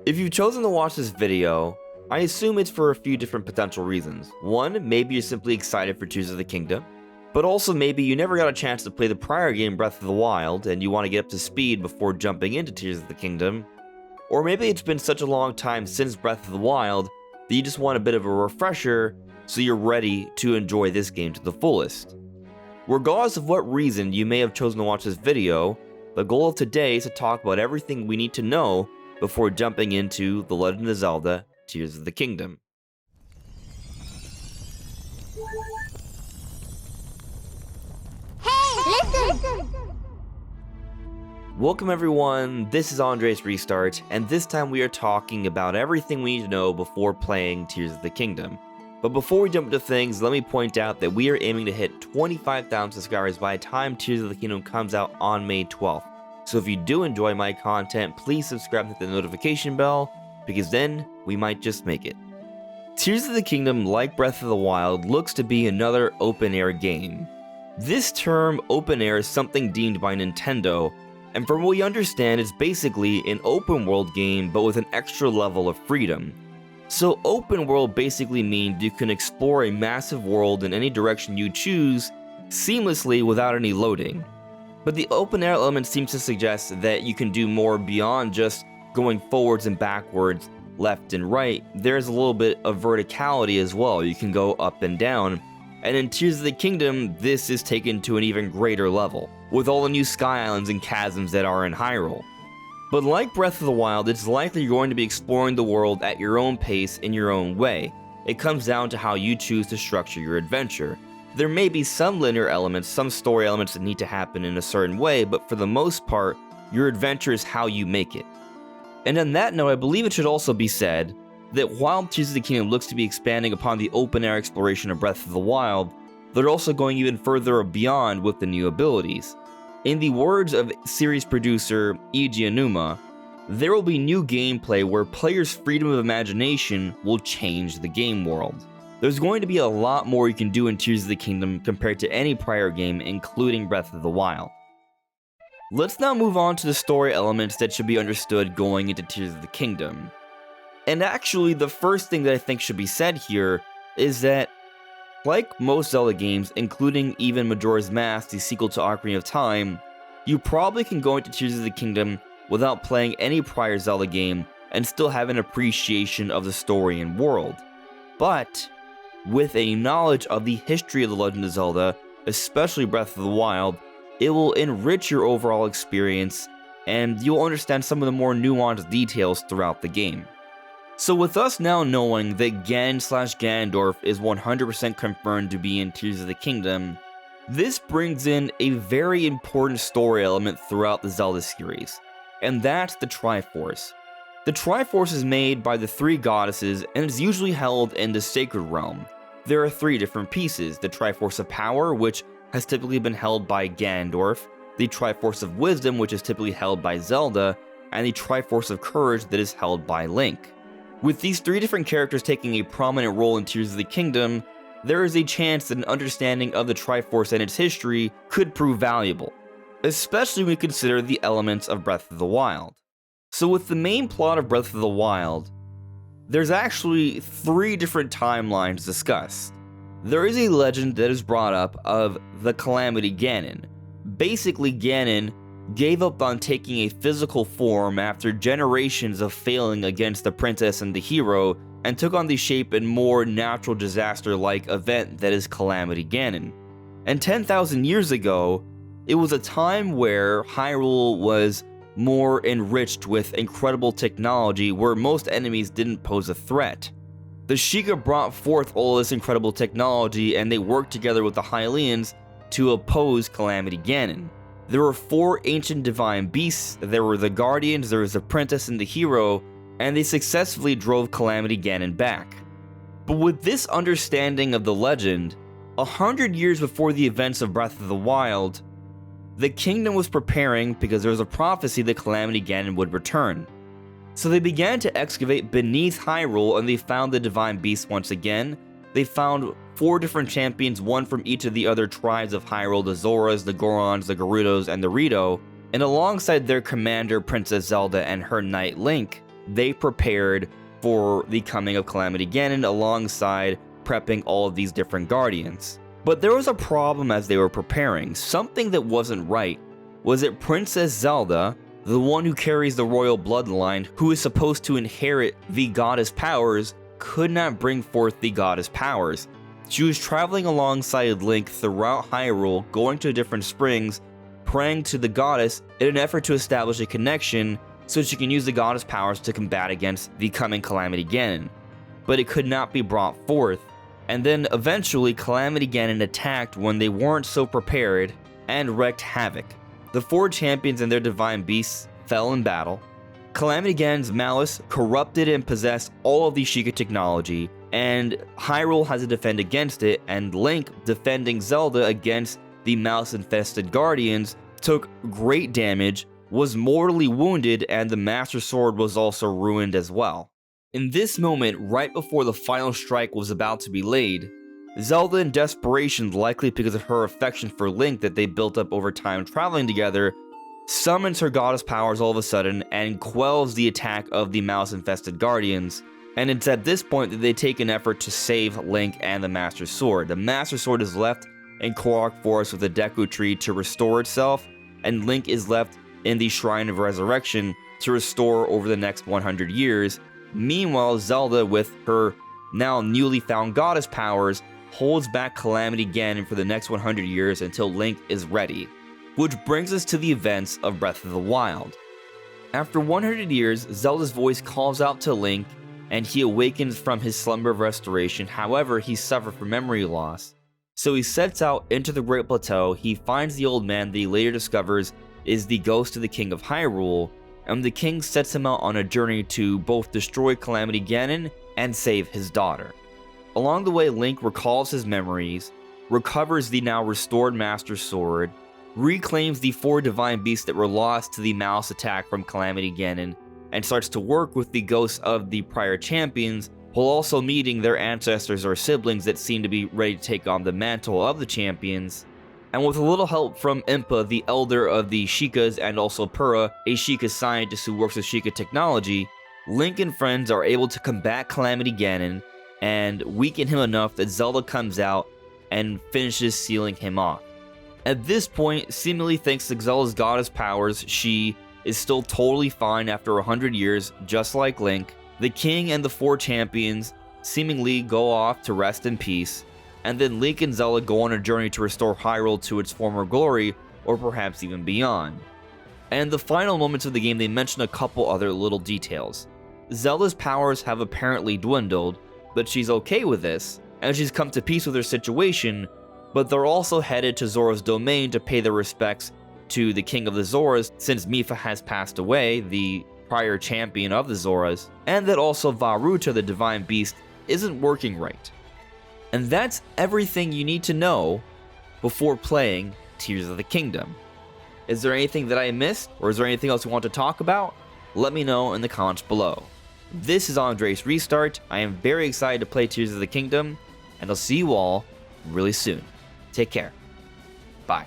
If you've chosen to watch this video, I assume it's for a few different potential reasons. One, maybe you're simply excited for Tears of the Kingdom, but also maybe you never got a chance to play the prior game Breath of the Wild and you want to get up to speed before jumping into Tears of the Kingdom. Or maybe it's been such a long time since Breath of the Wild that you just want a bit of a refresher so you're ready to enjoy this game to the fullest. Regardless of what reason you may have chosen to watch this video, the goal of today is to talk about everything we need to know before jumping into The Legend of Zelda: Tears of the Kingdom. Hey, listen! Welcome everyone, this is Andre's Restart, and this time we are talking about everything we need to know before playing Tears of the Kingdom. But before we jump into things, let me point out that we are aiming to hit 25,000 subscribers by the time Tears of the Kingdom comes out on May 12th. So if you do enjoy my content, please subscribe and hit the notification bell, because then we might just make it. Tears of the Kingdom, like Breath of the Wild, looks to be another open-air game. This term, open-air, is something deemed by Nintendo, and from what we understand, it's basically an open-world game, but with an extra level of freedom. So open world basically means you can explore a massive world in any direction you choose, seamlessly without any loading. But the open air element seems to suggest that you can do more beyond just going forwards and backwards, left and right. There's a little bit of verticality as well. You can go up and down. And in Tears of the Kingdom, this is taken to an even greater level, with all the new sky islands and chasms that are in Hyrule. But like Breath of the Wild, it's likely you're going to be exploring the world at your own pace in your own way. It comes down to how you choose to structure your adventure. There may be some linear elements, some story elements that need to happen in a certain way, but for the most part, your adventure is how you make it. And on that note, I believe it should also be said that while Tears of the Kingdom looks to be expanding upon the open-air exploration of Breath of the Wild, they're also going even further beyond with the new abilities. In the words of series producer Eiji Aonuma, there will be new gameplay where players' freedom of imagination will change the game world. There's going to be a lot more you can do in Tears of the Kingdom compared to any prior game, including Breath of the Wild. Let's now move on to the story elements that should be understood going into Tears of the Kingdom. And actually, the first thing that I think should be said here is that, like most Zelda games, including even Majora's Mask, the sequel to Ocarina of Time, you probably can go into Tears of the Kingdom without playing any prior Zelda game and still have an appreciation of the story and world. But with a knowledge of the history of The Legend of Zelda, especially Breath of the Wild, it will enrich your overall experience and you'll understand some of the more nuanced details throughout the game. So with us now knowing that Ganon/Ganondorf is 100% confirmed to be in Tears of the Kingdom, this brings in a very important story element throughout the Zelda series, and that's the Triforce. The Triforce is made by the three goddesses and is usually held in the Sacred Realm. There are three different pieces: the Triforce of Power, which has typically been held by Ganondorf, the Triforce of Wisdom, which is typically held by Zelda, and the Triforce of Courage that is held by Link. With these three different characters taking a prominent role in Tears of the Kingdom, there is a chance that an understanding of the Triforce and its history could prove valuable, especially when we consider the elements of Breath of the Wild. So with the main plot of Breath of the Wild, there's actually three different timelines discussed. There is a legend that is brought up of the Calamity Ganon. Basically, Ganon gave up on taking a physical form after generations of failing against the princess and the hero, and took on the shape and more natural disaster-like event that is Calamity Ganon. And 10,000 years ago, it was a time where Hyrule was more enriched with incredible technology where most enemies didn't pose a threat. The Sheikah brought forth all this incredible technology and they worked together with the Hylians to oppose Calamity Ganon. There were four ancient divine beasts, there were the guardians, there was the princess and the hero, and they successfully drove Calamity Ganon back. But with this understanding of the legend, 100 years before the events of Breath of the Wild, the kingdom was preparing because there was a prophecy that Calamity Ganon would return. So they began to excavate beneath Hyrule and they found the divine beasts once again. They found 4 different champions, one from each of the other tribes of Hyrule: the Zoras, the Gorons, the Gerudos, and the Rito, and alongside their commander, Princess Zelda, and her knight Link, they prepared for the coming of Calamity Ganon alongside prepping all of these different guardians. But there was a problem as they were preparing. Something that wasn't right was that Princess Zelda, the one who carries the royal bloodline, who is supposed to inherit the goddess powers, could not bring forth the goddess powers. She was traveling alongside Link throughout Hyrule, going to different springs, praying to the goddess in an effort to establish a connection so she can use the goddess powers to combat against the coming Calamity Ganon. But it could not be brought forth. And then eventually Calamity Ganon attacked when they weren't so prepared and wreaked havoc. The four champions and their divine beasts fell in battle. Calamity Ganon's malice corrupted and possessed all of the Sheikah technology, and Hyrule has to defend against it, and Link, defending Zelda against the mouse-infested guardians, took great damage, was mortally wounded, and the Master Sword was also ruined as well. In this moment, right before the final strike was about to be laid, Zelda, in desperation, likely because of her affection for Link that they built up over time traveling together, summons her goddess powers all of a sudden and quells the attack of the mouse-infested guardians. And it's at this point that they take an effort to save Link and the Master Sword. The Master Sword is left in Korok Forest with the Deku Tree to restore itself, and Link is left in the Shrine of Resurrection to restore over the next 100 years. Meanwhile, Zelda, with her now newly found goddess powers, holds back Calamity Ganon for the next 100 years until Link is ready. Which brings us to the events of Breath of the Wild. After 100 years, Zelda's voice calls out to Link, and he awakens from his slumber of restoration. However, he suffered from memory loss. So he sets out into the Great Plateau. He finds the old man that he later discovers is the ghost of the King of Hyrule, and the king sets him out on a journey to both destroy Calamity Ganon and save his daughter. Along the way, Link recalls his memories, recovers the now restored Master Sword, reclaims the four divine beasts that were lost to the mouse attack from Calamity Ganon, and starts to work with the ghosts of the prior champions, while also meeting their ancestors or siblings that seem to be ready to take on the mantle of the champions. And with a little help from Impa, the elder of the Sheikahs, and also Purah, a Sheikah scientist who works with Sheikah technology, Link and friends are able to combat Calamity Ganon and weaken him enough that Zelda comes out and finishes sealing him off. At this point, seemingly thanks to Zelda's goddess powers, she is still totally fine after 100 years, just like Link. The king and the four champions seemingly go off to rest in peace, and then Link and Zelda go on a journey to restore Hyrule to its former glory, or perhaps even beyond. And the final moments of the game, they mention a couple other little details. Zelda's powers have apparently dwindled, but she's okay with this, and she's come to peace with her situation, but they're also headed to Zora's domain to pay their respects to the King of the Zoras, since Mipha has passed away, the prior champion of the Zoras, and that also Varuta, the divine beast, isn't working right. And that's everything you need to know before playing Tears of the Kingdom. Is there anything that I missed, or is there anything else you want to talk about? Let me know in the comments below. This is Andres Restart. I am very excited to play Tears of the Kingdom, and I'll see you all really soon. Take care. Bye.